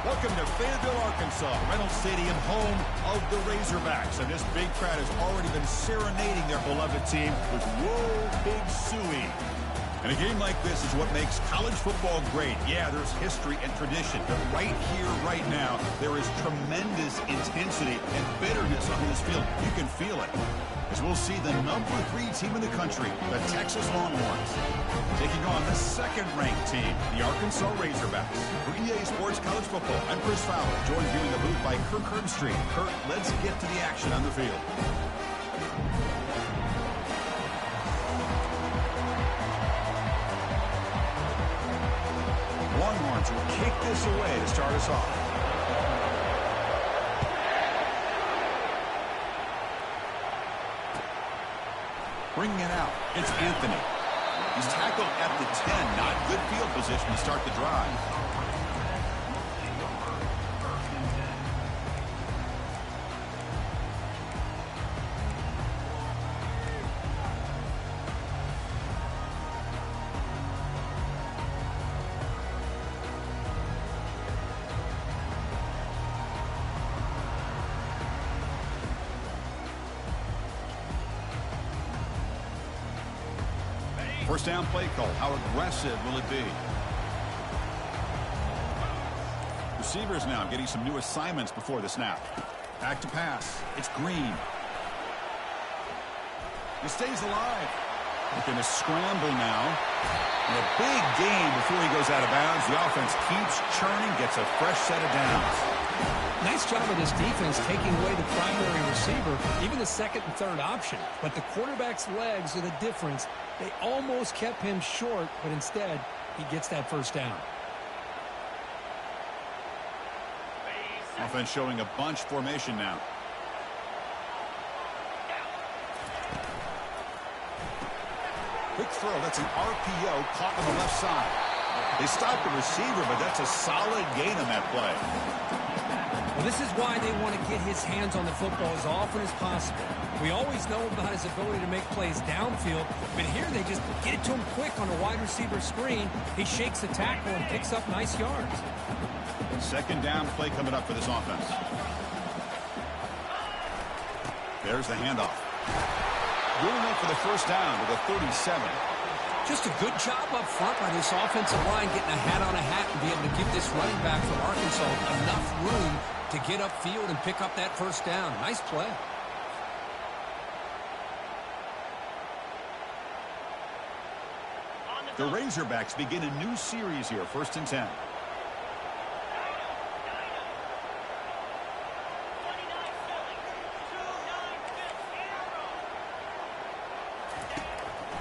Welcome to Fayetteville, Arkansas, Reynolds Stadium, home of the Razorbacks. And this big crowd has already been serenading their beloved team with Whoa Big Suey. And a game like this is what makes college football great. Yeah, there's history and tradition, but right here, right now, there is tremendous intensity and bitterness on this field. You can feel it. As we'll see the #3 team in the country, the Texas Longhorns, taking on the second-ranked team, the Arkansas Razorbacks. For EA Sports College Football, I'm Chris Fowler, joined here in the booth by Kirk Herbstreit. Kirk, let's get to the action on the field. Longhorns will kick this away to start us off. Bringing it out, it's Anthony. He's tackled at the 10. Not good field position to start the drive. First down play call. How aggressive will it be? Receivers now getting some new assignments before the snap. Back to pass. It's Green. He stays alive. Looking to scramble now. And a big gain before he goes out of bounds. The offense keeps churning, gets a fresh set of downs. Nice job of this defense taking away the primary receiver, even the second and third option. But the quarterback's legs are the difference. They almost kept him short, but instead, he gets that first down. Offense showing a bunch formation now. Quick throw. That's an RPO caught on the left side. They stopped the receiver, but that's a solid gain on that play. Well, this is why they want to get his hands on the football as often as possible. We always know about his ability to make plays downfield, but here they just get it to him quick on a wide receiver screen. He shakes the tackle and picks up nice yards. Second down play coming up for this offense. There's the handoff. Going up for the first down to the 37. Just a good job up front by this offensive line, getting a hat on a hat and be able to give this running back from Arkansas enough room to get upfield and pick up that first down. Nice play. The Razorbacks begin a new series here, 1st and 10.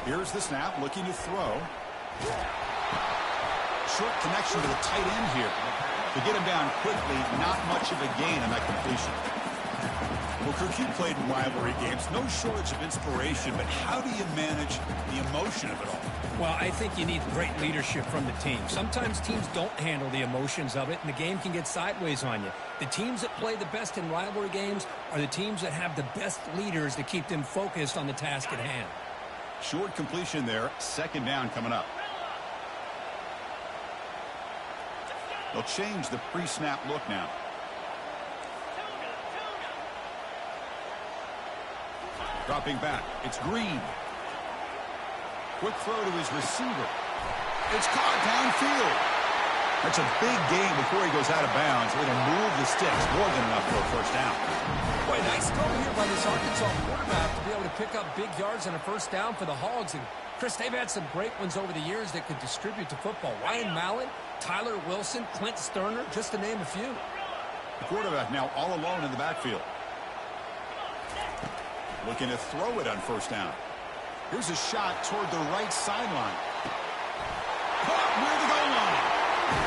Here's the snap, looking to throw. Short connection to the tight end here. To get him down quickly, not much of a gain on that completion. Well, Kirk, you played in rivalry games. No shortage of inspiration, but how do you manage the emotion of it all? Well, I think you need great leadership from the team. Sometimes teams don't handle the emotions of it, and the game can get sideways on you. The teams that play the best in rivalry games are the teams that have the best leaders to keep them focused on the task at hand. Short completion there. Second down coming up. They'll change the pre-snap look now. Dropping back. It's Green. Quick throw to his receiver. It's caught downfield. That's a big gain before he goes out of bounds. It'll move the sticks more than enough for a first down. Boy, nice throw here by this Arkansas quarterback to be able to pick up big yards on a first down for the Hogs. And, Chris, they've had some great ones over the years that could distribute to football. Ryan Mallett, Tyler Wilson, Clint Sterner, just to name a few. The quarterback now all alone in the backfield. Looking to throw it on first down. Here's a shot toward the right sideline. Caught near the goal line.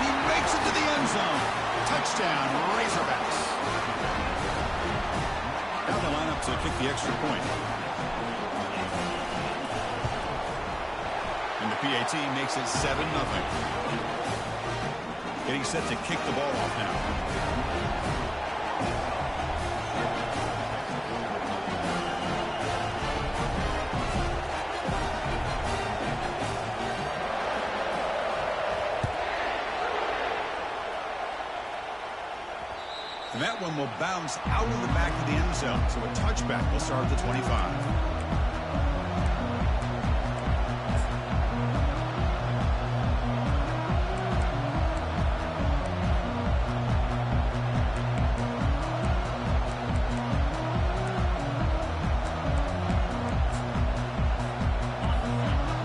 He makes it to the end zone. Touchdown, Razorbacks. Now they line up to kick the extra point. And the PAT makes it 7-0. Getting set to kick the ball off now. And that one will bounce out of the back of the end zone. So a touchback will start at the 25.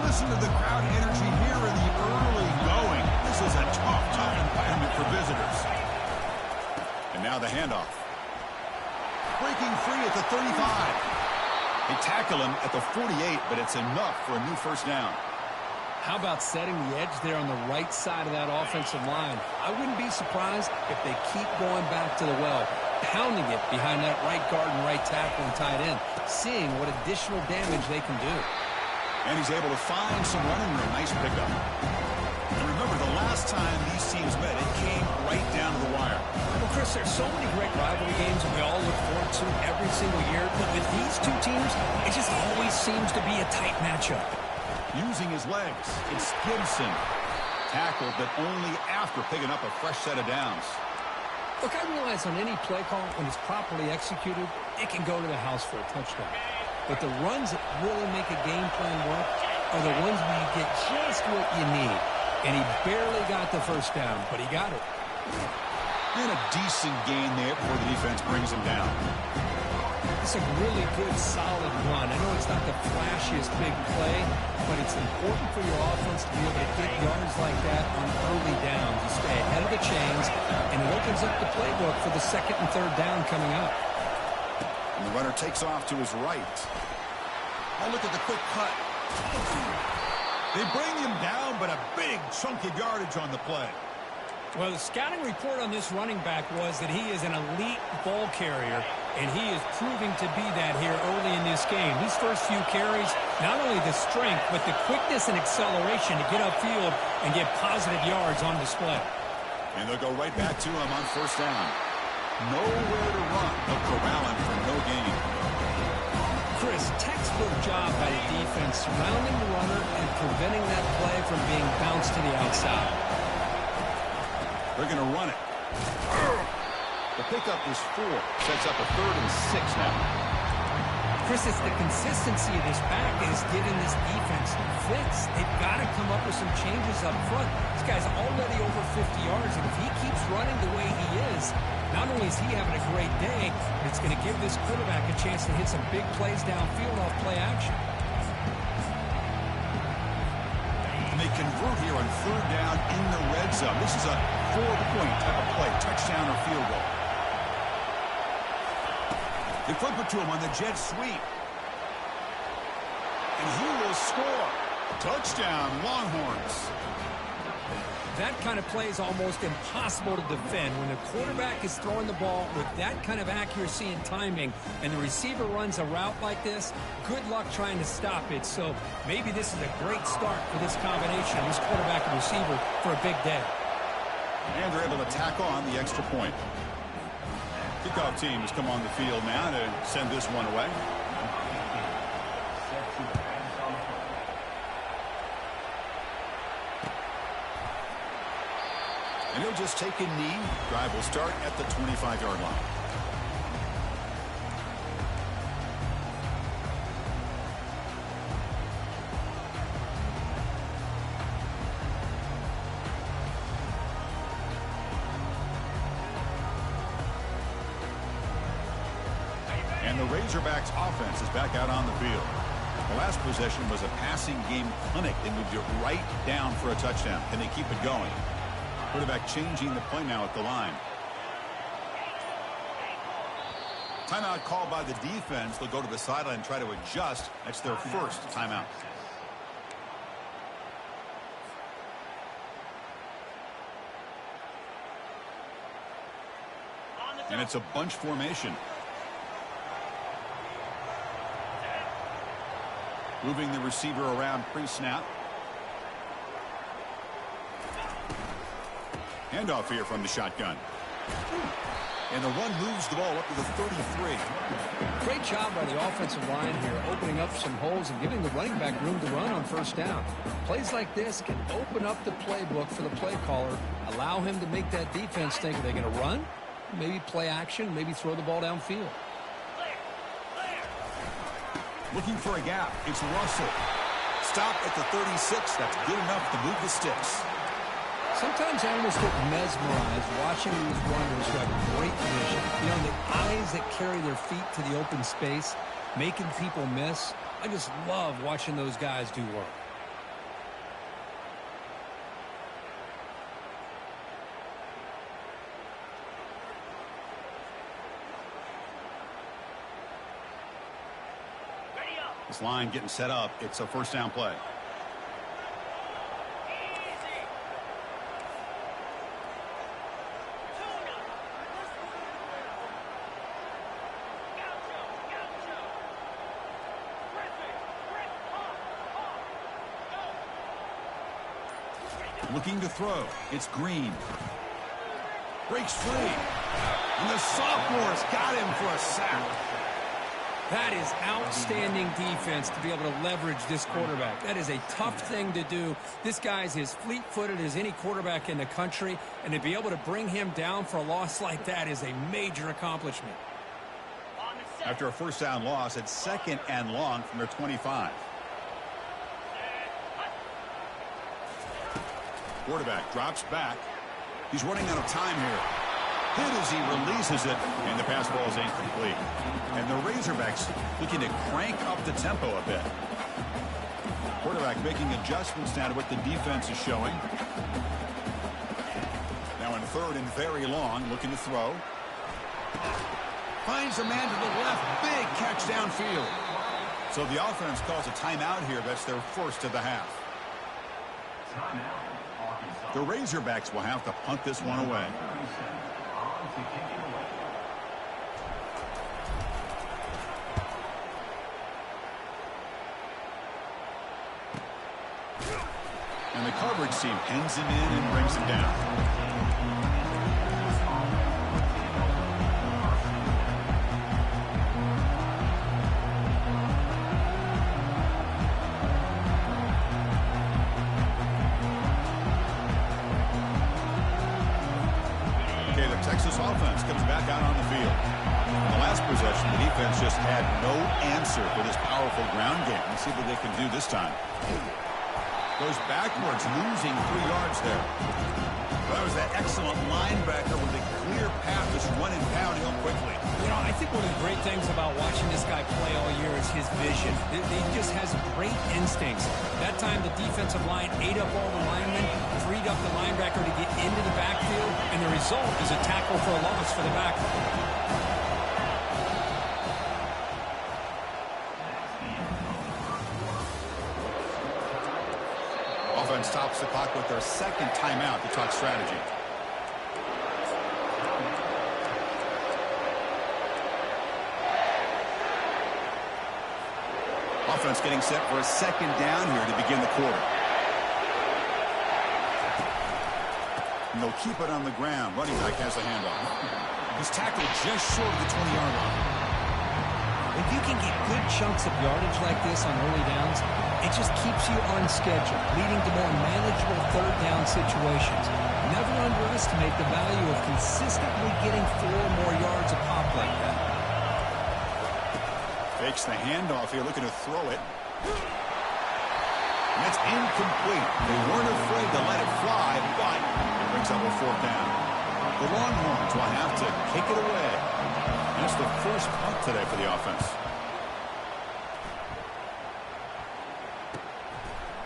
Listen to the crowd energy here in the early going. This is a tough environment for visitors. Now the handoff. Breaking free at the 35. They tackle him at the 48, but it's enough for a new first down. How about setting the edge there on the right side of that offensive line? I wouldn't be surprised if they keep going back to the well, pounding it behind that right guard and right tackle and tight end, seeing what additional damage they can do. And he's able to find some running room. Nice pickup. And remember, the last time these teams met, it came right down to the wire. Well, Chris, there's so many great rivalry games that we all look forward to every single year. But with these two teams, it just always seems to be a tight matchup. Using his legs, it's Gibson. Tackled, but only after picking up a fresh set of downs. Look, I realize on any play call, when it's properly executed, it can go to the house for a touchdown. But the runs that really make a game plan work are the ones where you get just what you need. And he barely got the first down, but he got it. And a decent gain there before the defense brings him down. It's a really good, solid run. I know it's not the flashiest big play, but it's important for your offense to be able to get yards like that on early downs. You stay ahead of the chains, and it opens up the playbook for the second and third down coming up. And the runner takes off to his right. Oh, look at the quick cut. They bring him down, but a big chunk of yardage on the play. Well, the scouting report on this running back was that he is an elite ball carrier, and he is proving to be that here early in this game. These first few carries, not only the strength, but the quickness and acceleration to get upfield and get positive yards on display. And they'll go right back to him on first down. Nowhere to run. They'll corral him for no gain. Chris, textbook job by the defense, surrounding the runner and preventing that play from being bounced to the outside. They're going to run it. The pickup is 4. Sets up a 3rd and 6 now. Chris, it's the consistency of this back that is giving this defense fits. They've got to come up with some changes up front. This guy's already over 50 yards, and if he keeps running the way he is, not only is he having a great day, but it's going to give this quarterback a chance to hit some big plays downfield off play action. And they convert here on third down in the red zone. This is a 4-point type of play, touchdown or field goal. They flip it to him on the jet sweep. And he will score. Touchdown, Longhorns. That kind of play is almost impossible to defend. When the quarterback is throwing the ball with that kind of accuracy and timing, and the receiver runs a route like this, good luck trying to stop it. So maybe this is a great start for this combination, this quarterback and receiver, for a big day. And they're able to tack on the extra point. Kickoff team has come on the field now to send this one away. And he'll just take a knee. Drive will start at the 25-yard line. And the Razorbacks offense is back out on the field. The last possession was a passing game clinic. They moved it right down for a touchdown. Can they keep it going? Quarterback changing the play now at the line. Timeout called by the defense. They'll go to the sideline and try to adjust. That's their first timeout. And it's a bunch formation. Moving the receiver around pre-snap. Handoff here from the shotgun. And the run moves the ball up to the 33. Great job by the offensive line here, opening up some holes and giving the running back room to run on first down. Plays like this can open up the playbook for the play caller, allow him to make that defense think, are they going to run? Maybe play action, maybe throw the ball downfield. Looking for a gap. It's Russell. Stop at the 36. That's good enough to move the sticks. Sometimes I almost get mesmerized watching these runners who have great vision. You know, the eyes that carry their feet to the open space, making people miss. I just love watching those guys do work. This line getting set up. It's a first down play. Looking to throw. It's Green. Breaks free. And the sophomore's got him for a sack. That is outstanding defense to be able to leverage this quarterback. That is a tough thing to do. This guy's as fleet-footed as any quarterback in the country, and to be able to bring him down for a loss like that is a major accomplishment. After a first down loss, it's second and long from their 25. Quarterback drops back. He's running out of time here. Hit as he releases it, and the pass ball is incomplete. And the Razorbacks looking to crank up the tempo a bit. Quarterback making adjustments now to what the defense is showing. Now in third and very long, looking to throw. Finds a man to the left. Big catch downfield. So the offense calls a timeout here. That's their first of the half. The Razorbacks will have to punt this one away. And the coverage team pins him in and brings him down. Offense comes back out on the field. In the last possession, the defense just had no answer for this powerful ground game. Let's see what they can do this time. Goes backwards, losing 3 yards there. Well, that was that excellent linebacker with a clear path, just running downhill quickly. You know, I think one of the great things about watching this guy play all year is his vision. He just has great instincts. That time, the defensive line ate up all the linemen, freed up the linebacker to get into the backfield, and the result is a tackle for a loss for the backfield. offense stops the clock with their second timeout to talk strategy. Offense getting set for a second down here to begin the quarter. And they'll keep it on the ground. Running back has the handoff. He's tackled just short of the 20-yard line. If you can get good chunks of yardage like this on early downs, it just keeps you on schedule, leading to more manageable third down situations. Never underestimate the value of consistently getting 4 more yards a pop like that. Fakes the handoff here, looking to throw it. And it's incomplete. They weren't afraid to let it fly, but it brings up a 4th down. The Longhorns will have to kick it away. That's the first punt today for the offense.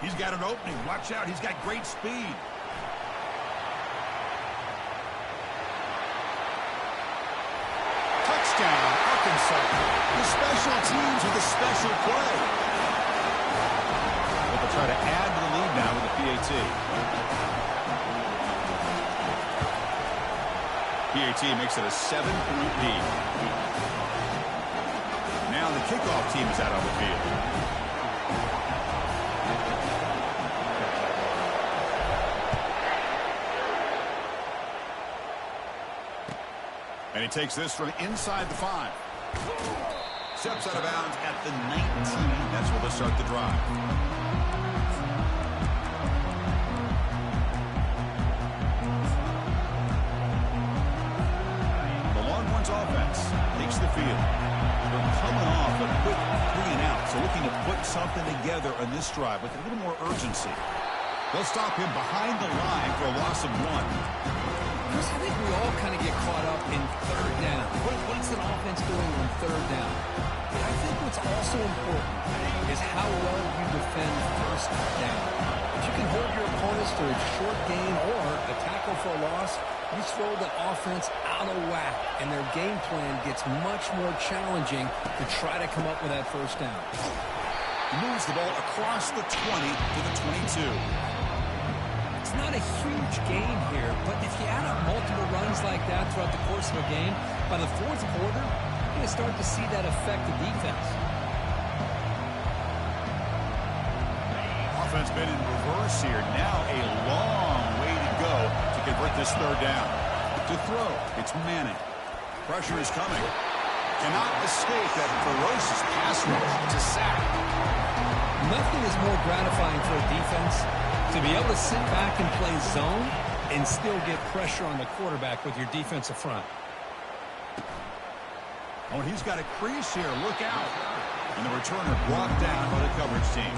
He's got an opening. Watch out. He's got great speed. Touchdown, Arkansas. The special teams with a special play. They'll try to add to the lead now with the PAT. PAT makes it a 7-point lead. Now the kickoff team is out on the field. And he takes this from inside the 5. Steps out of bounds at the 19. That's where they'll start the drive. The Longhorns offense takes the field. They're coming off a quick 3-and-out, so looking to put something together on this drive with a little more urgency. They'll stop him behind the line for a loss of 1. Chris, I think we all kind of get caught up in third down. What's an offense doing on third down? But I think what's also important is how well you defend first down. If you can hold your opponents to a short gain or a tackle for a loss, you throw the offense out of whack, and their game plan gets much more challenging to try to come up with that first down. He moves the ball across the 20 to the 22. It's not a huge gain here, but if you add up multiple runs like that throughout the course of a game, by the 4th quarter, you're going to start to see that affect the defense. Offense been in reverse here. Now a long way to go to convert this third down. To throw, it's Manning. Pressure is coming. Cannot escape that ferocious pass rush. It's a sack. Nothing is more gratifying for a defense to be able to sit back and play zone and still get pressure on the quarterback with your defensive front. Oh, and he's got a crease here. Look out. And the returner brought down by the coverage team.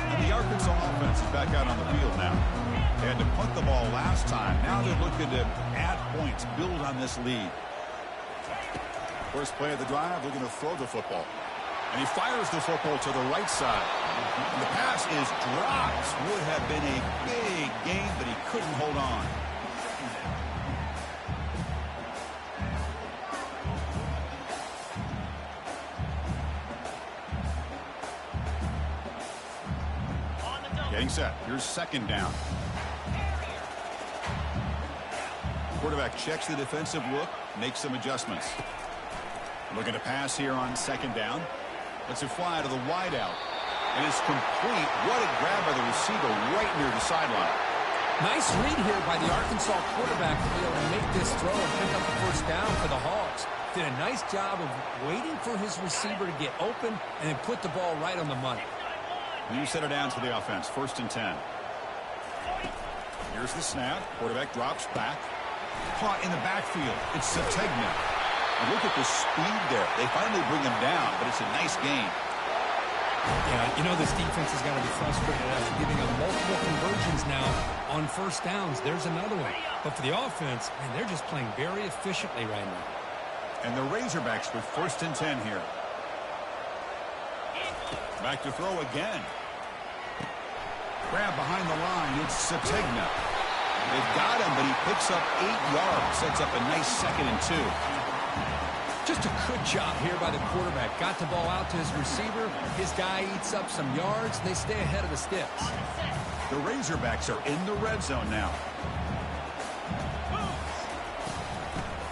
And the Arkansas offense is back out on the field now. They had to punt the ball last time. Now they're looking to add points, build on this lead. First play of the drive, looking to throw the football. And he fires the football to the right side. And the pass is dropped. Would have been a big gain, but he couldn't hold on. Getting set. Here's second down. Quarterback checks the defensive look, makes some adjustments. Looking to pass here on second down. Lets it fly to the wideout. And it's complete. What a grab by the receiver right near the sideline. Nice read here by the Arkansas quarterback to be able to make this throw and pick up the first down for the Hogs. Did a nice job of waiting for his receiver to get open and then put the ball right on the money. New set of downs for the offense. 1st and 10. Here's the snap. Quarterback drops back. Caught in the backfield. It's Sategna. And look at the speed there. They finally bring him down, but it's a nice gain. Yeah, you know this defense has got to be frustrated after giving up multiple conversions now on first downs. There's another one. But for the offense, man, they're just playing very efficiently right now. And the Razorbacks with 1st and 10 here. Back to throw again. Grab behind the line. It's Sategna. They've got him, but he picks up 8 yards. Sets up a nice 2nd and 2. Just a good job here by the quarterback. Got the ball out to his receiver. His guy eats up some yards, and they stay ahead of the sticks. The Razorbacks are in the red zone now.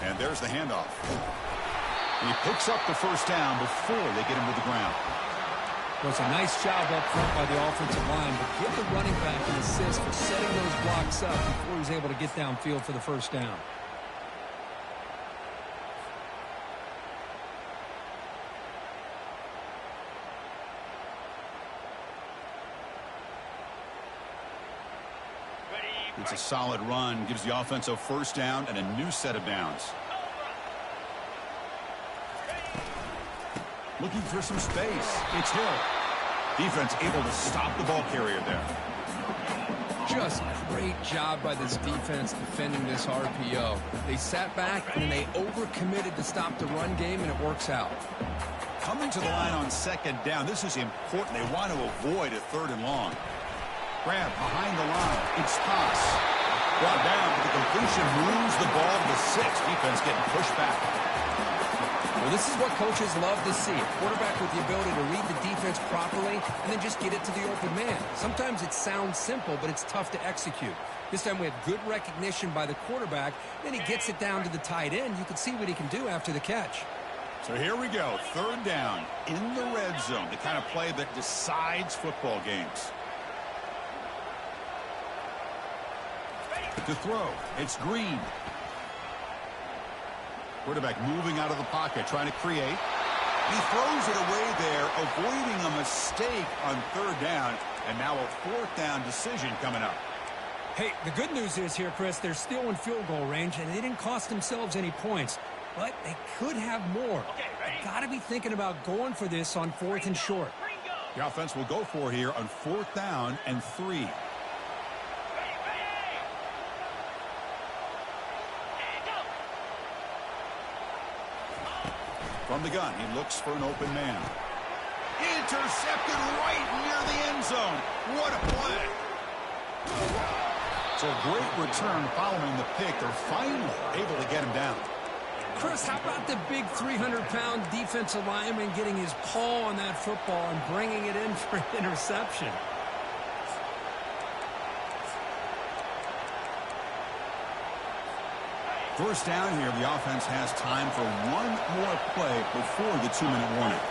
And there's the handoff. And he picks up the first down before they get him to the ground. Well, it's a nice job up front by the offensive line, but give the running back an assist for setting those blocks up before he's able to get downfield for the first down. It's a solid run, gives the offense a first down and a new set of downs. Looking for some space. It's Hill. Defense able to stop the ball carrier there. Just great job by this defense defending this RPO. They sat back and then they overcommitted to stop the run game, and it works out. Coming to the line on 2nd down. This is important. They want to avoid a 3rd and long. Grab behind the line. It's Haas. Brought down, but the completion moves the ball to the 6. Defense getting pushed back. Well, this is what coaches love to see. A quarterback with the ability to read the defense properly and then just get it to the open man. Sometimes it sounds simple, but it's tough to execute. This time we have good recognition by the quarterback. Then he gets it down to the tight end. You can see what he can do after the catch. So here we go. 3rd down in the red zone. The kind of play that decides football games. To throw, it's Green. Quarterback moving out of the pocket, trying to create. He throws it away there, avoiding a mistake on 3rd down, and now a 4th down decision coming up. Hey, the good news is here, Chris, they're still in field goal range, and they didn't cost themselves any points, but they could have more. They got to be thinking about going for this on 4th and short. The offense will go for here on 4th down and 3. From the gun, he looks for an open man. Intercepted right near the end zone. What a play. It's a great return following the pick. They're finally able to get him down. Chris, how about the big 300-pound defensive lineman getting his paw on that football and bringing it in for an interception? First down here, the offense has time for one more play before the 2-minute warning.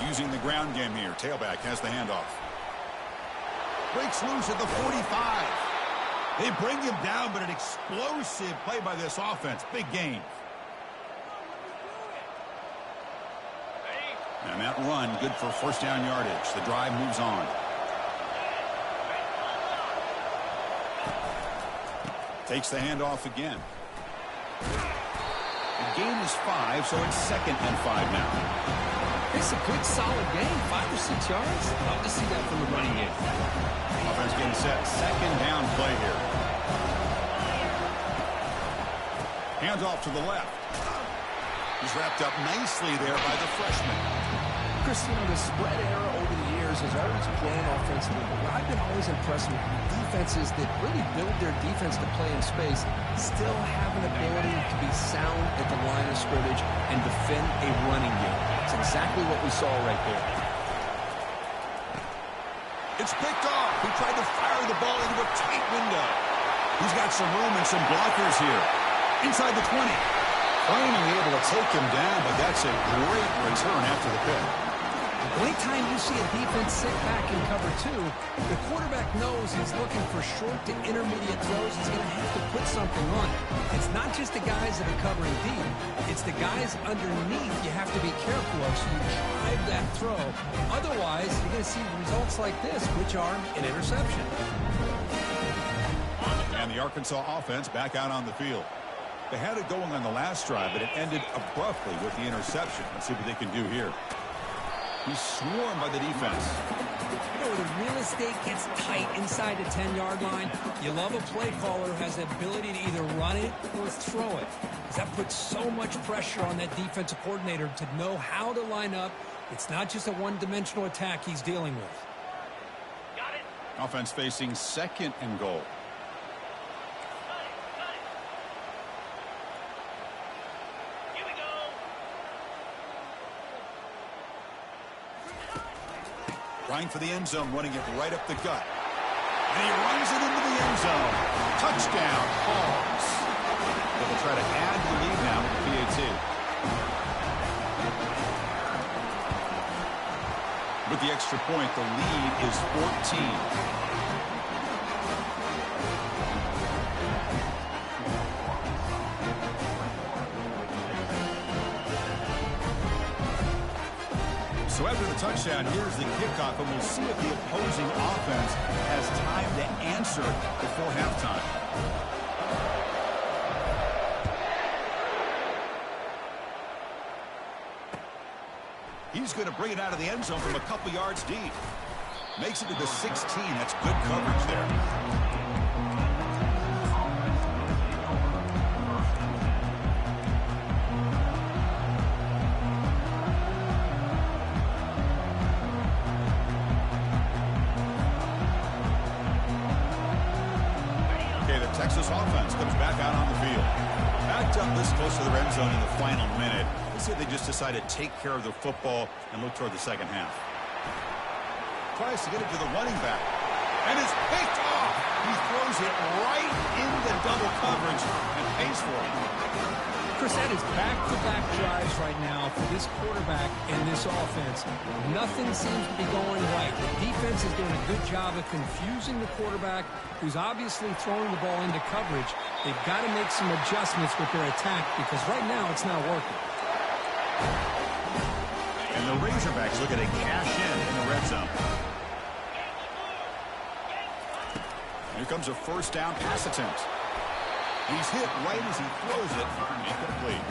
Using the ground game here, tailback has the handoff. Breaks loose at the 45. They bring him down, but an explosive play by this offense. Big gain. And that run, good for first down yardage. The drive moves on. Takes the handoff again. The gain is 5, so it's 2nd and 5 now. It's a good, solid gain, 5 or 6 yards. Love to see that from the running game. Offense getting set. 2nd down play here. Hands off to the left. He's wrapped up nicely there by the freshman. Chris, the spread era over the years has always grown offensively, but I've been always impressed with defenses that really build their defense to play in space, still have an ability to be sound at the line of scrimmage and defend a running game. It's exactly what we saw right there. It's picked off. He tried to fire the ball into a tight window. He's got some room and some blockers here. Inside the 20. Finally able to take him down, but that's a great return after the pick. Anytime you see a defense sit back in cover 2, the quarterback knows he's looking for short to intermediate throws. He's going to have to put something on it. It's not just the guys that are covering deep. It's the guys underneath you have to be careful of, so you drive that throw. Otherwise, you're going to see results like this, which are an interception. And the Arkansas offense back out on the field. They had it going on the last drive, but it ended abruptly with the interception. Let's see what they can do here. He's swarmed by the defense. You know, the real estate gets tight inside the 10-yard line. You love a play caller who has the ability to either run it or throw it. Because that puts so much pressure on that defensive coordinator to know how to line up. It's not just a one-dimensional attack he's dealing with. Got it. Offense facing 2nd and goal. Trying for the end zone, running it right up the gut. And he runs it into the end zone. Touchdown, Hogs. They'll try to add the lead now with the PAT. With the extra point, the lead is 14. So after the touchdown, here's the kickoff, and we'll see if the opposing offense has time to answer before halftime. He's going to bring it out of the end zone from a couple yards deep. Makes it to the 16. That's good coverage there. Texas offense comes back out on the field. Backed up this close to the red zone in the final minute. Let's say they just decide to take care of the football and look toward the second half. Tries to get it to the running back. And it's picked off. He throws it right in the double coverage and pays for it. Chris, that is back-to-back drives right now for this quarterback and this offense. Nothing seems to be going right. The defense is doing a good job of confusing the quarterback, who's obviously throwing the ball into coverage. They've got to make some adjustments with their attack because right now it's not working. And the Razorbacks looking to cash in the red zone. Here comes a first down pass attempt. He's hit right as he throws it. Incomplete.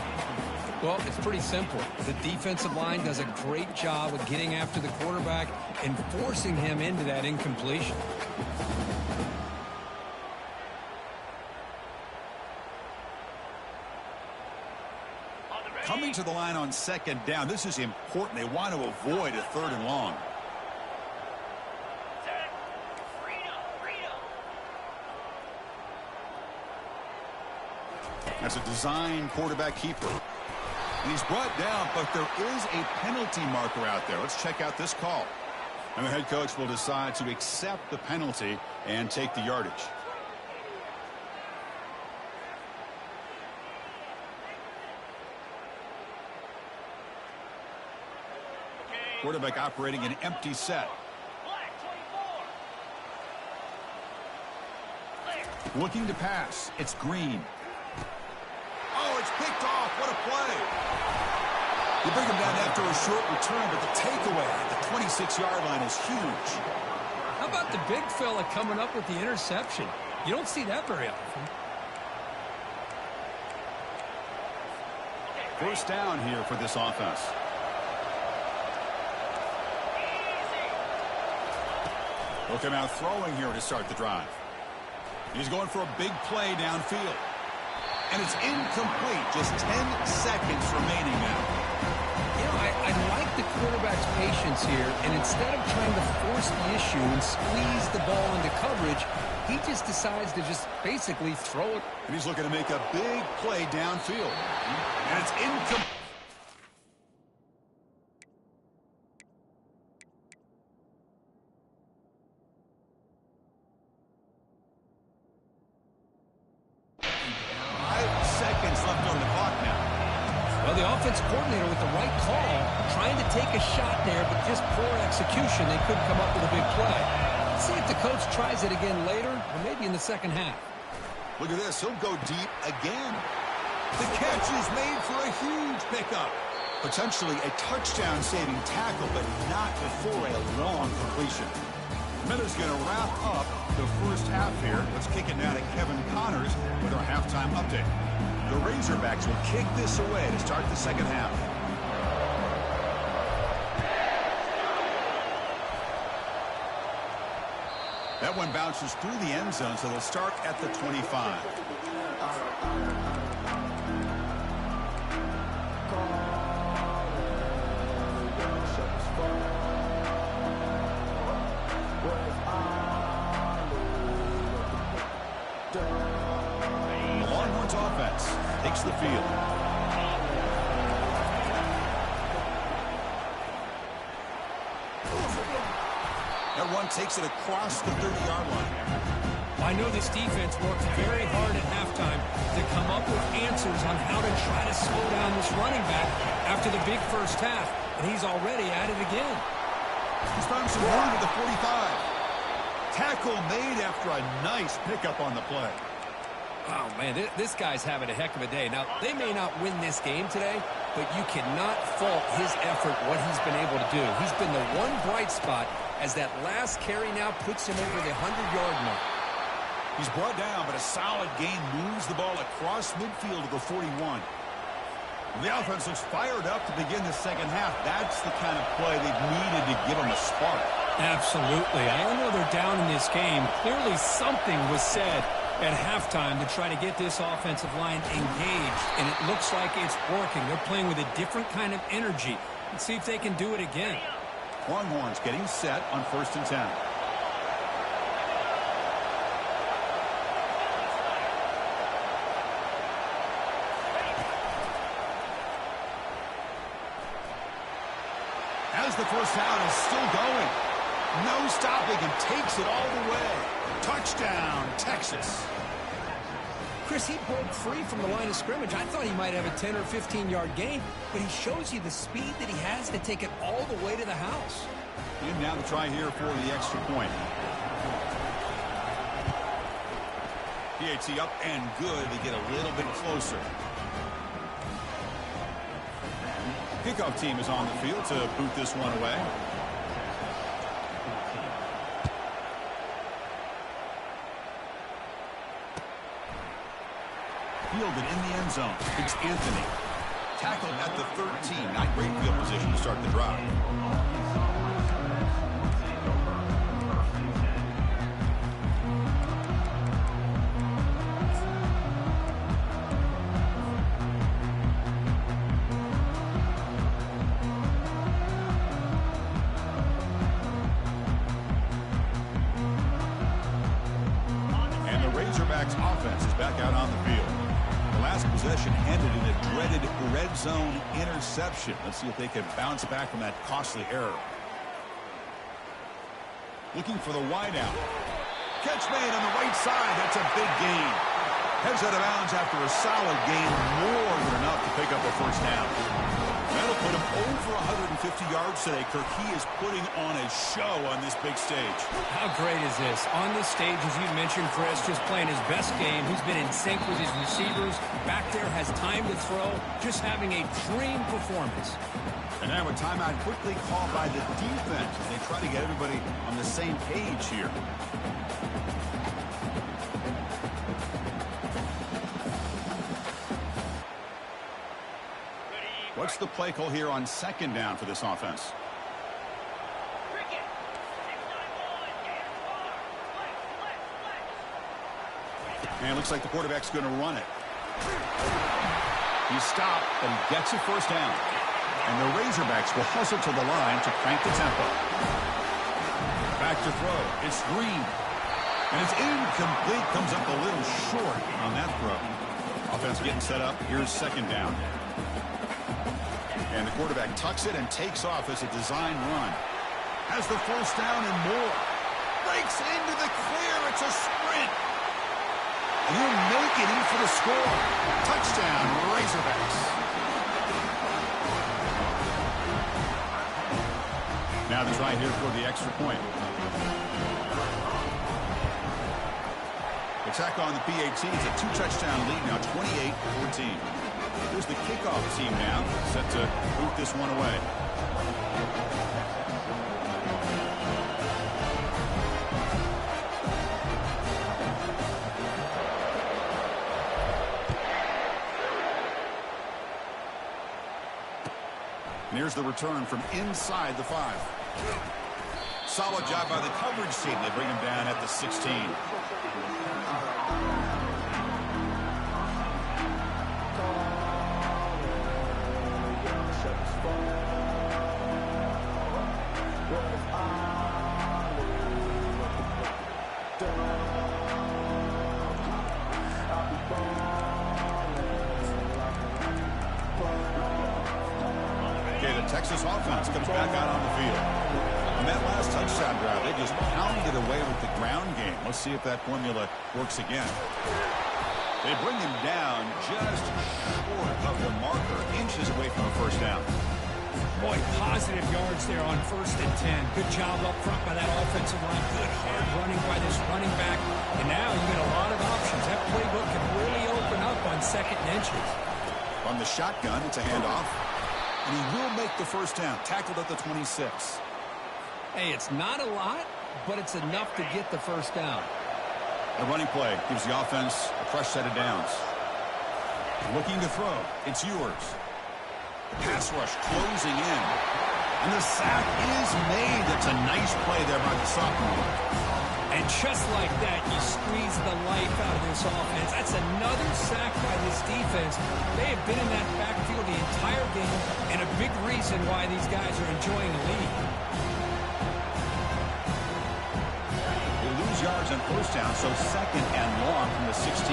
Well, it's pretty simple. The defensive line does a great job of getting after the quarterback and forcing him into that incompletion. Coming to the line on second down. This is important. They want to avoid a third and long. That's a design quarterback keeper. And he's brought down, but there is a penalty marker out there. Let's check out this call. And the head coach will decide to accept the penalty and take the yardage. Quarterback operating an empty set. Looking to pass. It's Green. Oh, it's picked off. What a play. You bring him down after a short return, but the takeaway at the 26-yard line is huge. How about the big fella coming up with the interception? You don't see that very often. First down here for this offense. Look him out throwing here to start the drive. He's going for a big play downfield. And it's incomplete. Just 10 seconds remaining now. You know, I like the quarterback's patience here. And instead of trying to force the issue and squeeze the ball into coverage, he just decides to just basically throw it. And he's looking to make a big play downfield. And it's incomplete. Coordinator with the right call, trying to take a shot there, but just poor execution. They couldn't come up with a big play. Let's see if the coach tries it again later, or maybe in the second half. Look at this. He'll go deep again. The catch is made for a huge pickup. Potentially a touchdown-saving tackle, but not before a long completion. Miller's going to wrap up the first half here. Let's kick it now to Kevin Connors with our halftime update. The Razorbacks will kick this away to start the second half. That one bounces through the end zone, so they'll start at the 25. Takes the field. one takes it across the 30-yard line. I know this defense worked very hard at halftime to come up with answers on how to try to slow down this running back after the big first half, and he's already at it again. He's found some room at the 45. Tackle made after a nice pickup on the play. Oh, man, this guy's having a heck of a day. Now, they may not win this game today, but you cannot fault his effort, what he's been able to do. He's been the one bright spot as that last carry now puts him over the 100-yard mark. He's brought down, but a solid gain moves the ball across midfield to the 41. The offense looks fired up to begin the second half. That's the kind of play they've needed to give them a spark. Absolutely. I know they're down in this game. Clearly something was said at halftime to try to get this offensive line engaged, and it looks like it's working. They're playing with a different kind of energy. Let's see if they can do it again. Longhorns getting set on 1st and 10. As the first down is still going. No stopping and takes it all the way. Touchdown, Texas. Chris, he broke free from the line of scrimmage. I thought he might have a 10 or 15-yard gain, but he shows you the speed that he has to take it all the way to the house. And now the try here for the extra point. PAT up and good to get a little bit closer. Kickoff team is on the field to boot this one away. Fielded in the end zone. It's Anthony. Tackled at the 13. Not great field position to start the drive. And the Razorbacks offense is back out on the field. The last possession ended in a dreaded red zone interception. Let's see if they can bounce back from that costly error. Looking for the wideout. Catch made on the right side. That's a big gain. Heads out of bounds after a solid gain. More than enough to pick up a first down. That'll put him over 150 yards today. Kirk, he is putting on a show on this big stage. How great is this? On this stage, as you mentioned, Chris, just playing his best game. He's been in sync with his receivers. Back there, has time to throw. Just having a dream performance. And now a timeout quickly called by the defense. They try to get everybody on the same page here. What's the play call here on 2nd down for this offense? And it looks like the quarterback's going to run it. He stopped, but he gets a first down. And the Razorbacks will hustle to the line to crank the tempo. Back to throw. It's Green. And it's incomplete. Comes up a little short on that throw. Offense getting set up. Here's 2nd down. And the quarterback tucks it and takes off as a design run. Has the first down and more. Breaks into the clear. It's a sprint. And he'll make it in for the score. Touchdown, Razorbacks. Now the try here for the extra point. Attack on the PAT. It's a 2-touchdown lead now, 28-14. Here's the kickoff team now, set to boot this one away. And here's the return from inside the 5. Solid job by the coverage team. They bring him down at the 16. Okay, the Texas offense comes back out on the field. In that last touchdown drive, they just pounded away with the ground game. Let's see if that formula works again. They bring him down just short of the marker, inches away from a first down. Boy, positive yards there on 1st and 10. Good job up front by that offensive line. Good hard running by this running back. And now you get a lot of options. That playbook can really open up on 2nd and inches. On the shotgun, it's a handoff. And he will make the first down. Tackled at the 26. Hey, it's not a lot, but it's enough to get the first down. The running play gives the offense a fresh set of downs. Looking to throw. It's yours. The pass rush closing in. And the sack is made. That's a nice play there by the sophomore. And just like that, you squeeze the life out of this offense. That's another sack by this defense. They have been in that backfield the entire game, and a big reason why these guys are enjoying the lead. They lose yards on first down, so 2nd and long from the 16.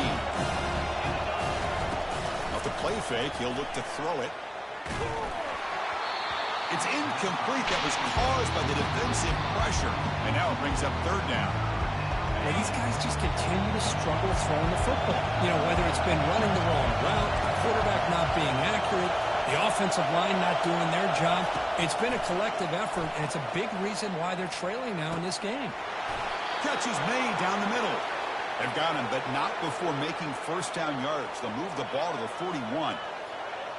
Off the play fake, he'll look to throw it. It's incomplete. That was caused by the defensive pressure. And now it brings up 3rd down. Well, these guys just continue to struggle throwing the football. You know, whether it's been running the wrong route, the quarterback not being accurate, the offensive line not doing their job. It's been a collective effort, and it's a big reason why they're trailing now in this game. Catch is made down the middle. They've got him, but not before making first down yards. They'll move the ball to the 41.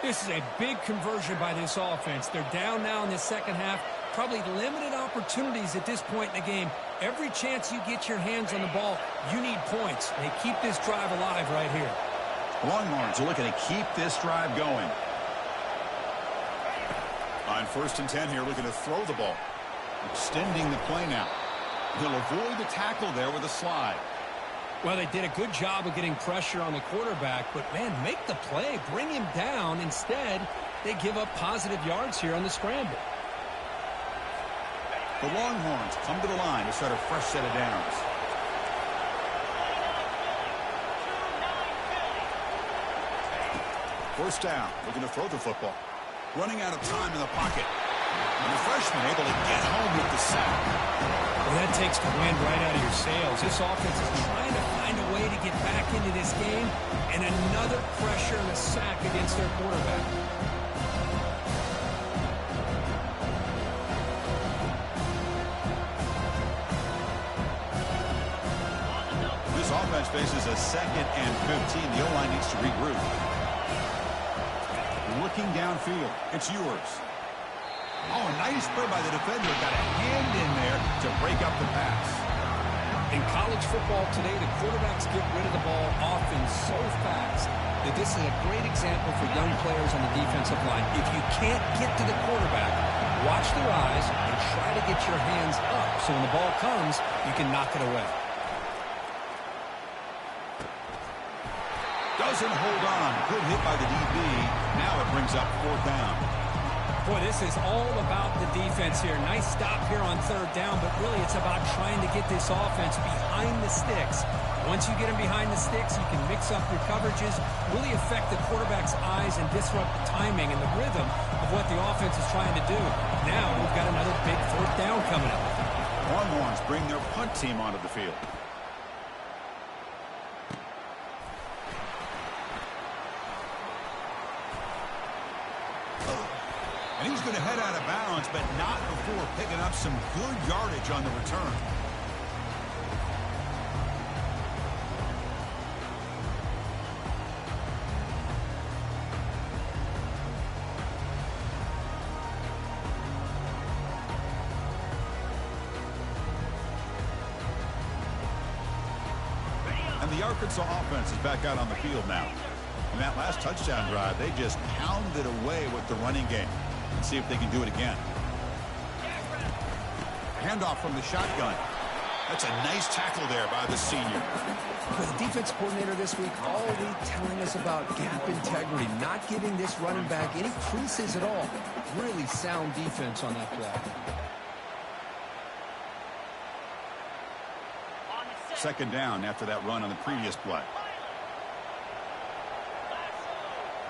This is a big conversion by this offense. They're down now in the 2nd half. Probably limited opportunities at this point in the game. Every chance you get your hands on the ball, you need points. They keep this drive alive right here. Longhorns are looking to keep this drive going. On 1st and 10 here, looking to throw the ball. Extending the play now. He'll avoid the tackle there with a slide. Well, they did a good job of getting pressure on the quarterback, but, man, make the play. Bring him down. Instead, they give up positive yards here on the scramble. The Longhorns come to the line to start a fresh set of downs. First down, looking to throw the football. Running out of time in the pocket. And the freshman able to get home with the sack. Well, that takes the wind right out of your sails. This offense is trying to find a way to get back into this game, and another pressure and a sack against their quarterback. This offense faces a 2nd and 15. The O-line needs to regroup. Looking downfield. It's yours. Oh, a nice play by the defender. Got a hand in there to break up the pass. In college football today, the quarterbacks get rid of the ball often so fast that this is a great example for young players on the defensive line. If you can't get to the quarterback, watch their eyes and try to get your hands up so when the ball comes, you can knock it away. Doesn't hold on. Good hit by the DB. Now it brings up 4th down. Boy, this is all about the defense here. Nice stop here on 3rd down, but really it's about trying to get this offense behind the sticks. Once you get them behind the sticks, you can mix up your coverages, really affect the quarterback's eyes and disrupt the timing and the rhythm of what the offense is trying to do. Now we've got another big 4th down coming up. Longhorns bring their punt team onto the field. And he's going to head out of bounds, but not before picking up some good yardage on the return. And the Arkansas offense is back out on the field now. In that last touchdown drive, they just pounded away with the running game. Let's see if they can do it again. Handoff from the shotgun. That's a nice tackle there by the senior. Well, the defense coordinator this week all week telling us about gap integrity, not giving this running back any creases at all. Really sound defense on that play. 2nd down after that run on the previous play.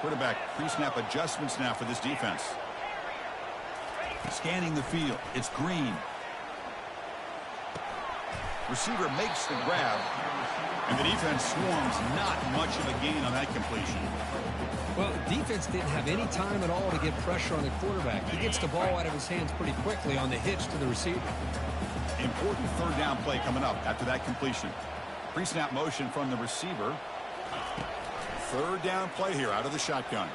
Quarterback pre-snap adjustments now for this defense. Scanning the field. It's Green. Receiver makes the grab. And the defense swarms. Not much of a gain on that completion. Well, the defense didn't have any time at all to get pressure on the quarterback. He gets the ball out of his hands pretty quickly on the hitch to the receiver. Important third down play coming up after that completion. Pre-snap motion from the receiver. Third down play here out of the shotgun.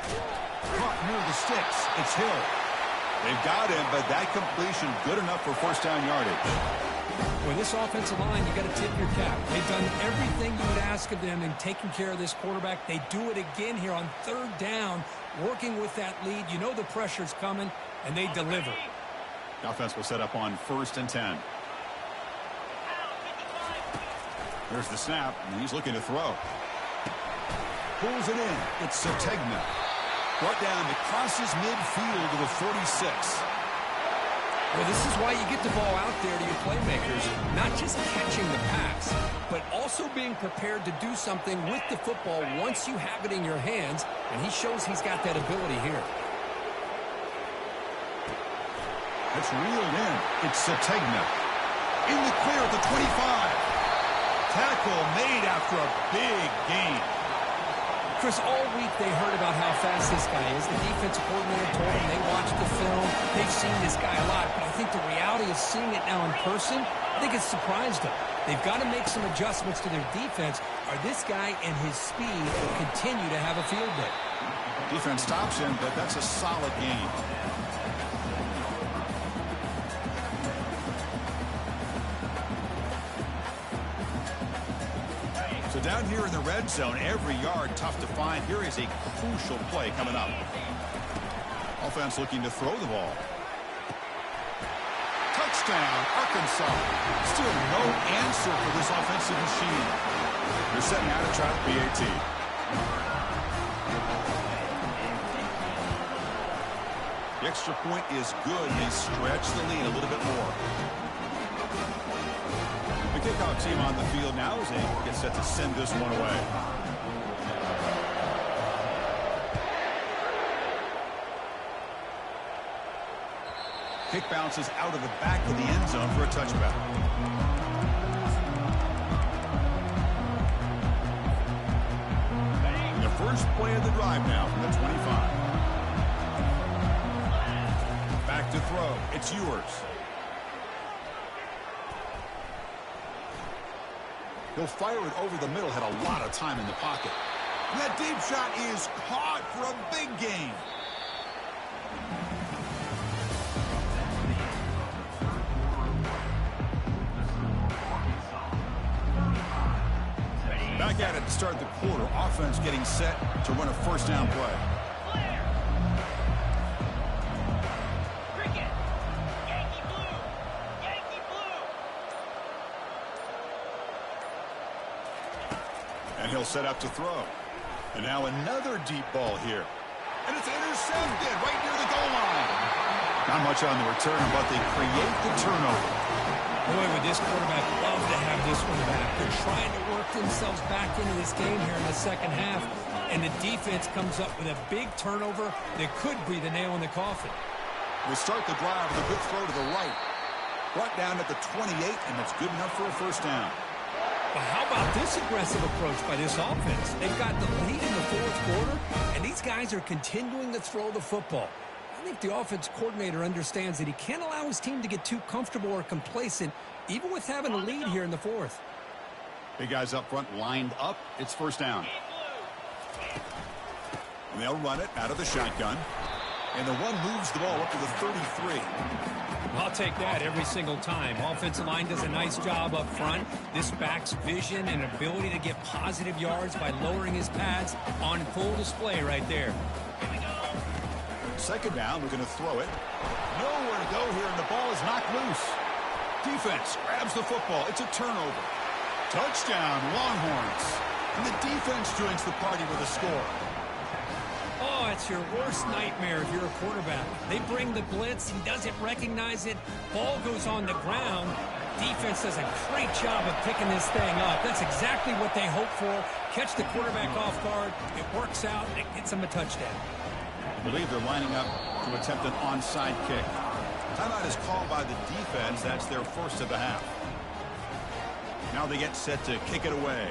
Caught near the sticks. It's Hill. They've got him, but that completion good enough for first down yardage. With this offensive line, you got to tip your cap. They've done everything you would ask of them in taking care of this quarterback. They do it again here on third down, working with that lead. You know the pressure's coming, and they deliver. The offense will set up on 1st and 10. There's the snap, and he's looking to throw. Pulls it in. It's Sategna. Brought down to crosses midfield to the 46. Well, this is why you get the ball out there to your playmakers, not just catching the pass, but also being prepared to do something with the football once you have it in your hands, and he shows he's got that ability here. It's reeled in. It's Sategna. In the clear at the 25. Tackle made after a big gain. Chris, all week they heard about how fast this guy is. The defensive coordinator told them they watched the film. They've seen this guy a lot, but I think the reality of seeing it now in person, I think it's surprised them. They've got to make some adjustments to their defense, or this guy and his speed will continue to have a field day. Defense stops him, but that's a solid gain. So down here in the red zone, every yard tough to find. Here is a crucial play coming up. Offense looking to throw the ball. Touchdown, Arkansas. Still no answer for this offensive machine. They're setting out to try the PAT. The extra point is good. They stretch the lead a little bit more. The kickoff team on the field now as they get set to send this one away. Kick bounces out of the back of the end zone for a touchback. And the first play of the drive now from the 25. Back to throw. It's Ewers. He'll fire it over the middle, had a lot of time in the pocket. And that deep shot is caught for a big gain. Back at it to start the quarter. Offense getting set to run a first down play. And he'll set up to throw. And now another deep ball here. And it's intercepted right near the goal line. Not much on the return, but they create the turnover. Boy, would this quarterback love to have this one back. They're trying to work themselves back into this game here in the second half. And the defense comes up with a big turnover that could be the nail in the coffin. We'll start the drive with a good throw to the right. Brought down at the 28, and that's good enough for a first down. But how about this aggressive approach by this offense? They've got the lead in the fourth quarter, and these guys are continuing to throw the football. I think the offense coordinator understands that he can't allow his team to get too comfortable or complacent, even with having a lead here in the fourth. Big guys up front lined up. It's first down. And they'll run it out of the shotgun. And the one moves the ball up to the 33. I'll take that every single time. Offensive line does a nice job up front. This back's vision and ability to get positive yards by lowering his pads on full display right there. Second down, we're going to throw it. Nowhere to go here, and the ball is knocked loose. Defense grabs the football. It's a turnover. Touchdown, Longhorns. And the defense joins the party with a score. Oh, it's your worst nightmare if you're a quarterback. They bring the blitz. He doesn't recognize it. Ball goes on the ground. Defense does a great job of picking this thing up. That's exactly what they hope for. Catch the quarterback off guard. It works out. It gets them a touchdown. I believe they're lining up to attempt an onside kick. Timeout is called by the defense. That's their first of the half. Now they get set to kick it away.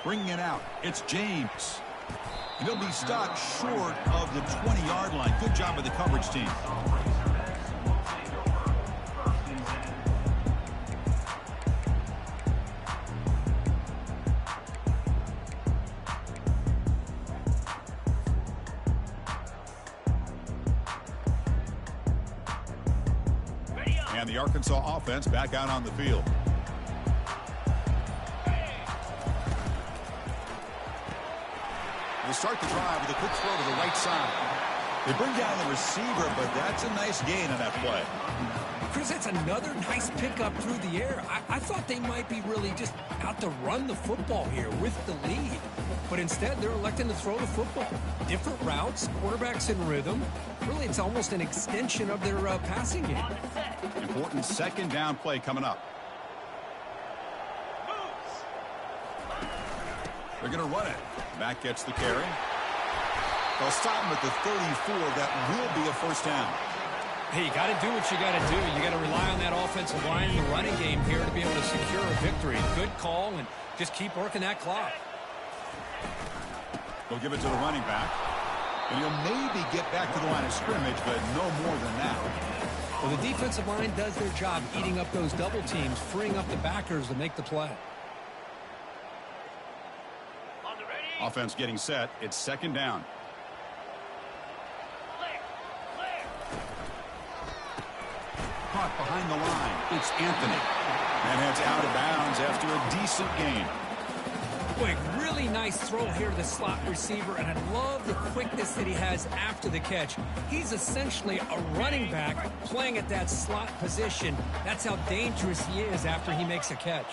Bringing it out, it's James. And he'll be stopped short of the 20-yard line. Good job by the coverage team. And the Arkansas offense back out on the field. They start the drive with a quick throw to the right side. They bring down the receiver, but that's a nice gain on that play. Chris, that's another nice pickup through the air. I thought they might be really just out to run the football here with the lead. But instead, they're electing to throw the football. Different routes, quarterbacks in rhythm. Really, it's almost an extension of their passing game. Important second down play coming up. They're going to run it. Back gets the carry. They'll stop him at the 34. That will be a first down. Hey, you got to do what you got to do. You got to rely on that offensive line in the running game here to be able to secure a victory. Good call, and just keep working that clock. They'll give it to the running back. And he'll maybe get back to the line of scrimmage, but no more than that. Well, the defensive line does their job eating up those double teams, freeing up the backers to make the play. Offense getting set. It's second down. Caught behind the line. It's Anthony. And it's out of bounds after a decent gain. Boy, really nice throw here to the slot receiver, and I love the quickness that he has after the catch. He's essentially a running back playing at that slot position. That's how dangerous he is after he makes a catch.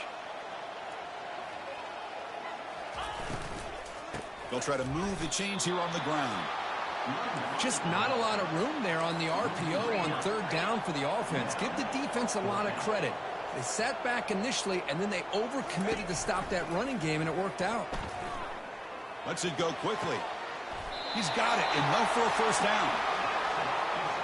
They'll try to move the chains here on the ground. Just not a lot of room there on the RPO on third down for the offense. Give the defense a lot of credit. They sat back initially, and then they overcommitted to stop that running game, and it worked out. Lets it go quickly. He's got it, enough for a first down.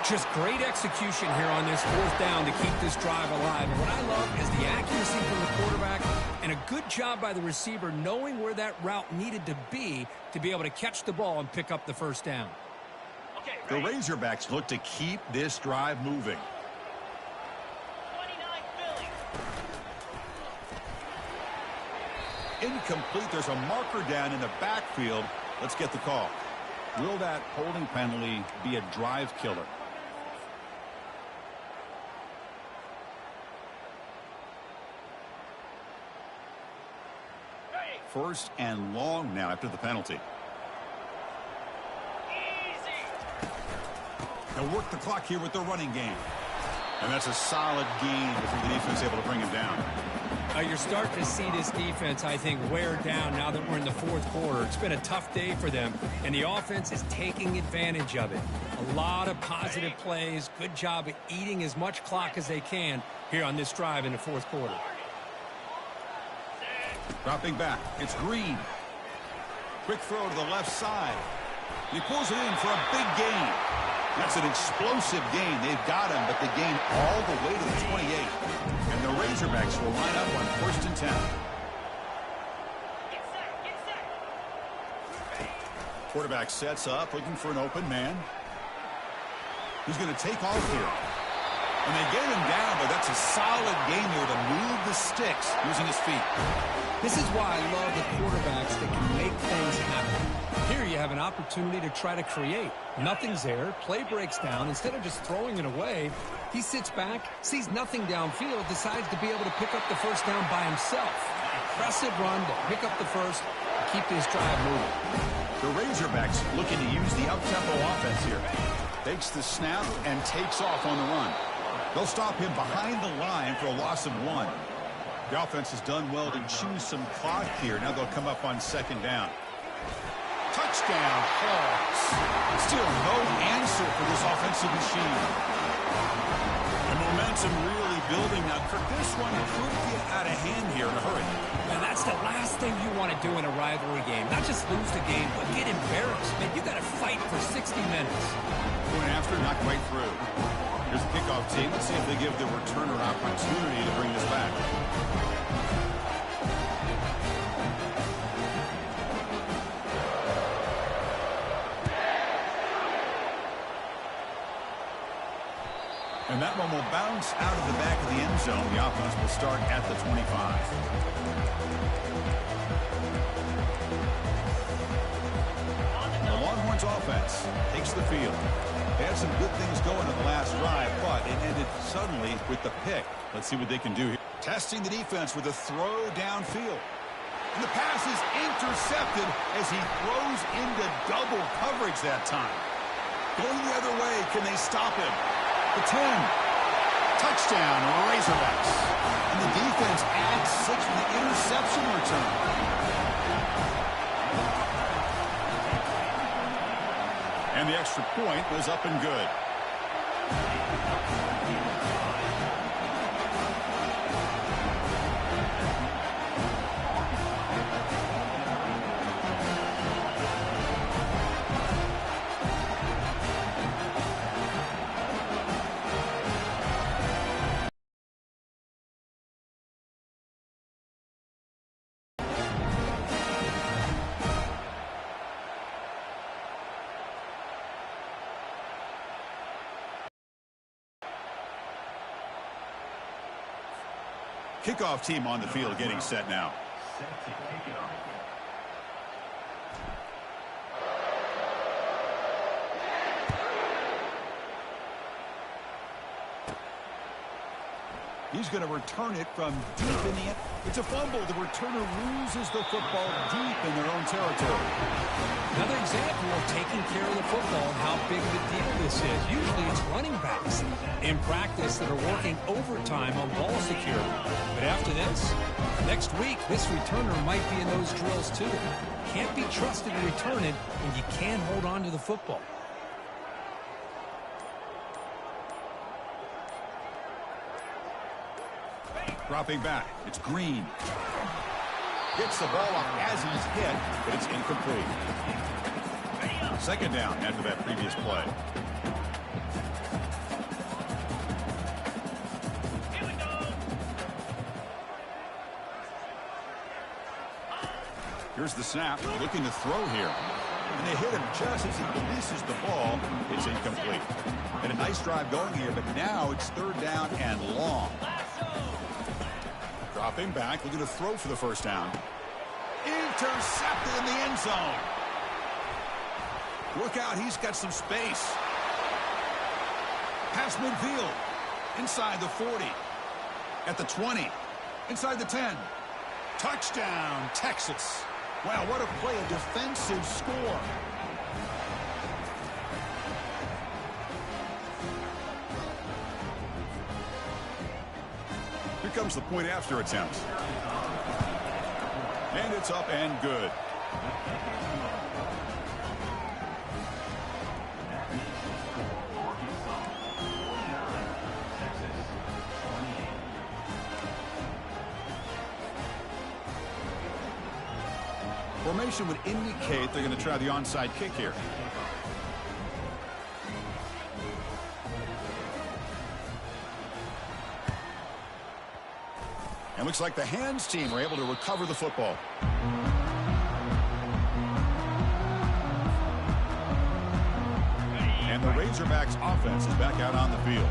Just great execution here on this fourth down to keep this drive alive. And what I love is the accuracy from the quarterback and a good job by the receiver knowing where that route needed to be able to catch the ball and pick up the first down. The Razorbacks look to keep this drive moving. Incomplete. There's a marker down in the backfield. Let's get the call. Will that holding penalty be a drive killer? First and long now after the penalty. They'll work the clock here with the running game. And that's a solid gain before the defense able to bring him down. You're starting to see this defense, I think, wear down now that we're in the fourth quarter. It's been a tough day for them, and the offense is taking advantage of it. A lot of positive plays. Good job of eating as much clock as they can here on this drive in the fourth quarter. Dropping back. It's Green. Quick throw to the left side. He pulls it in for a big gain. That's an explosive gain. They've got him, but they gain all the way to the 28. And the Razorbacks will line up on first and 10. Quarterback sets up, looking for an open man. He's going to take off here. And they get him down, but that's a solid gain there to move the sticks using his feet. This is why I love the quarterbacks that can make things happen. Here you have an opportunity to try to create. Nothing's there. Play breaks down. Instead of just throwing it away, he sits back, sees nothing downfield, decides to be able to pick up the first down by himself. Impressive run to pick up the first and keep this drive moving. The Razorbacks looking to use the up-tempo offense here. Takes the snap and takes off on the run. They'll stop him behind the line for a loss of 1. The offense has done well to choose some clock here. Now they'll come up on second down. Touchdown, Hawks. Still no answer for this offensive machine. And momentum really building. Now, Kirk, this one could get out of hand here in a hurry. And that's the last thing you want to do in a rivalry game. Not just lose the game, but get embarrassed. Man, you got to fight for 60 minutes. Going after, not quite through. Here's the kickoff team. Let's see if they give the returner opportunity to bring this back. And that one will bounce out of the back of the end zone. The offense will start at the 25. The Longhorns offense takes the field. They had some good things going in the last drive, but it ended suddenly with the pick. Let's see what they can do here. Testing the defense with a throw downfield. And the pass is intercepted as he throws into double coverage that time. Going the other way, can they stop him? The 10. Touchdown, Razorbacks. And the defense adds 6 with the interception return. And the extra point was up and good. Kickoff team on the field getting set now. He's going to return it from deep in the end. It's a fumble. The returner loses the football deep in their own territory. Another example of taking care of the football and how big of a deal this is. Usually it's running backs in practice that are working overtime on ball security. But after this, next week, this returner might be in those drills too. Can't be trusted to return it when you can't hold on to the football. Dropping back, it's Green. Gets the ball off as he's hit, but it's incomplete. Second down after that previous play. Here's the snap, looking to throw here. And they hit him just as he releases the ball. It's incomplete. And a nice drive going here, but now it's third down and long. Dropping back, looking to throw for the first down. Intercepted in the end zone. Look out, he's got some space. Pass midfield. Inside the 40. At the 20. Inside the 10. Touchdown, Texas. Wow, what a play, a defensive score. Here comes the point after attempt. And it's up and good. Formation would indicate they're going to try the onside kick here. And looks like the hands team are able to recover the football. And the Razorbacks offense is back out on the field.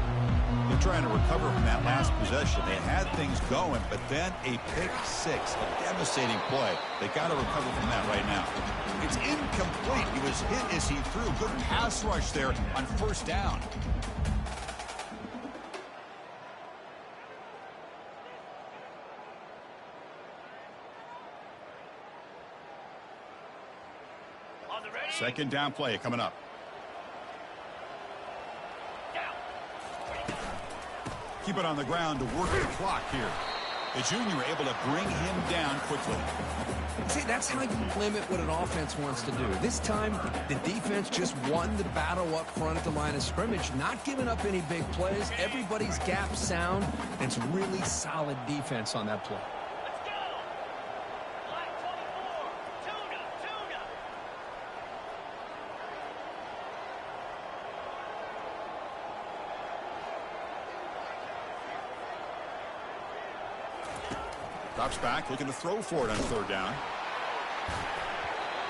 They're trying to recover from that last possession. They had things going, but then a pick six, a devastating play. They got to recover from that right now. It's incomplete. He was hit as he threw. Good pass rush there on first down. Second down play coming up. Keep it on the ground to work the clock here. The junior able to bring him down quickly. See, that's how you limit what an offense wants to do. This time, the defense just won the battle up front at the line of scrimmage, not giving up any big plays. Everybody's gap sound, and it's really solid defense on that play. Let's go. Line 24. Tuna. Drops back, looking to throw for it on third down.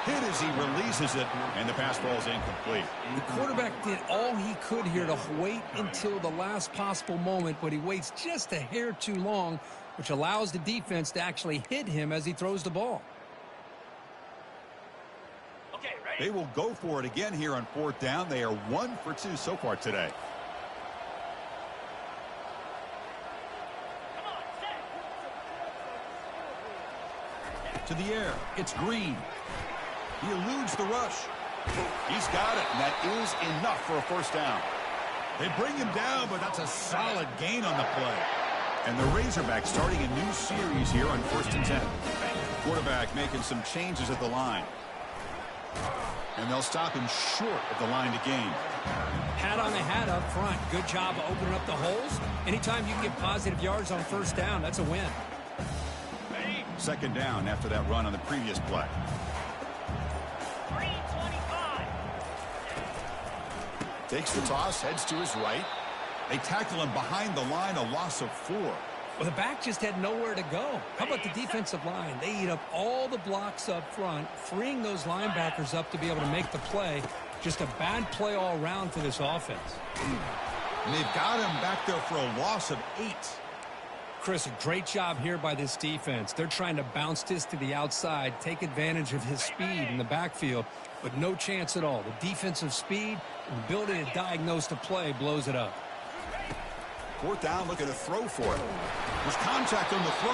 Hit as he releases it, and the pass ball is incomplete. The quarterback did all he could here to wait until the last possible moment, but he waits just a hair too long, which allows the defense to actually hit him as he throws the ball. Okay, ready? They will go for it again here on fourth down. They are 1 for 2 so far today. Come on, set. To the air, it's Green. He eludes the rush. He's got it, and that is enough for a first down. They bring him down, but that's a solid gain on the play. And the Razorbacks starting a new series here on 1st and 10. Quarterback making some changes at the line. And they'll stop him short of the line to gain. Hat on the hat up front. Good job of opening up the holes. Anytime you can get positive yards on first down, that's a win. Ready? Second down after that run on the previous play. Green 25. Takes the toss, heads to his right. They tackle him behind the line, a loss of 4. Well, the back just had nowhere to go. How about the defensive line? They eat up all the blocks up front, freeing those linebackers up to be able to make the play. Just a bad play all around for this offense. And they've got him back there for a loss of 8. Chris, a great job here by this defense. They're trying to bounce this to the outside, take advantage of his speed in the backfield, but no chance at all. The defensive speed and ability to diagnose the play blows it up. Fourth down, looking to throw for it. There's contact on the throw.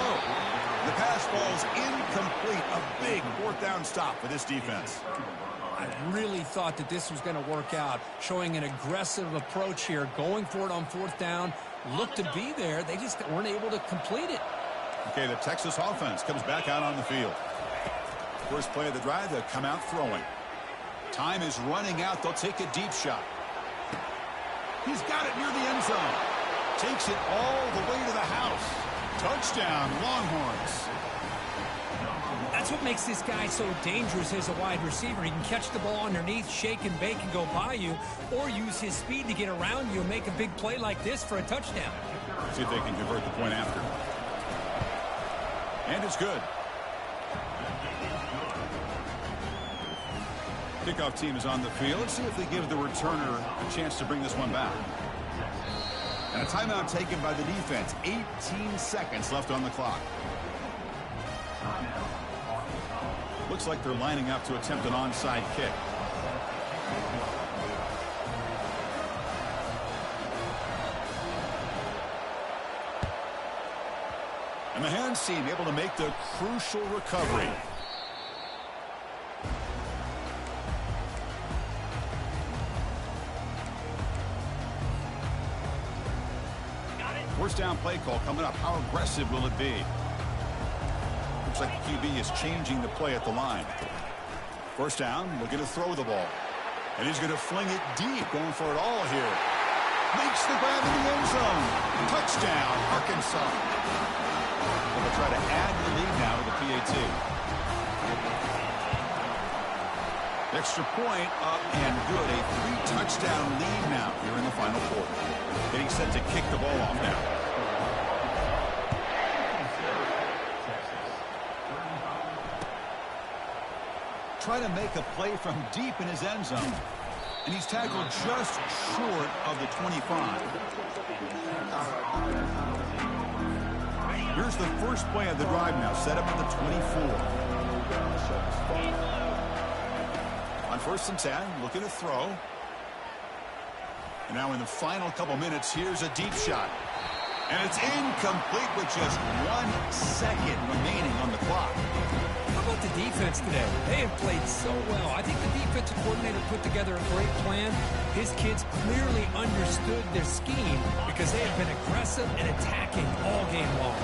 The pass falls incomplete. A big fourth down stop for this defense. I really thought that this was going to work out, showing an aggressive approach here, going for it on fourth down, looked to be there. They just weren't able to complete it. Okay, the Texas offense comes back out on the field. First play of the drive, they'll come out throwing. Time is running out. They'll take a deep shot. He's got it near the end zone. Takes it all the way to the house. Touchdown, Longhorns. That's what makes this guy so dangerous as a wide receiver. He can catch the ball underneath, shake and bake and go by you, or use his speed to get around you and make a big play like this for a touchdown. See if they can convert the point after. And it's good. Kickoff team is on the field. Let's see if they give the returner a chance to bring this one back. And a timeout taken by the defense. 18 seconds left on the clock. Looks like they're lining up to attempt an onside kick. And the hands team able to make the crucial recovery. First down play call coming up. How aggressive will it be? Looks like the QB is changing the play at the line. First down, looking to throw the ball. And he's going to fling it deep, going for it all here. Makes the grab in the end zone. Touchdown, Arkansas. They'll try to add the lead now to the PAT. Extra point up and good. A 3-touchdown lead now here in the final quarter. Getting set to kick the ball off now. Try to make a play from deep in his end zone. And he's tackled just short of the 25. Here's the first play of the drive now, set up at the 24. On 1st and 10, looking to throw. And now in the final couple minutes, here's a deep shot. And it's incomplete with just 1 second remaining on the clock. How about the defense today? They have played so well. I think the defensive coordinator put together a great plan. His kids clearly understood their scheme because they have been aggressive and attacking all game long.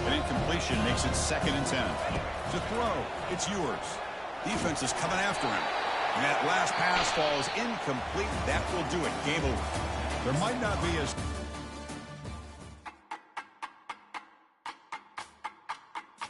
An incompletion makes it 2nd and 10. To throw, it's yours. Defense is coming after him. And that last pass falls incomplete. That will do it. Game over. There might not be as...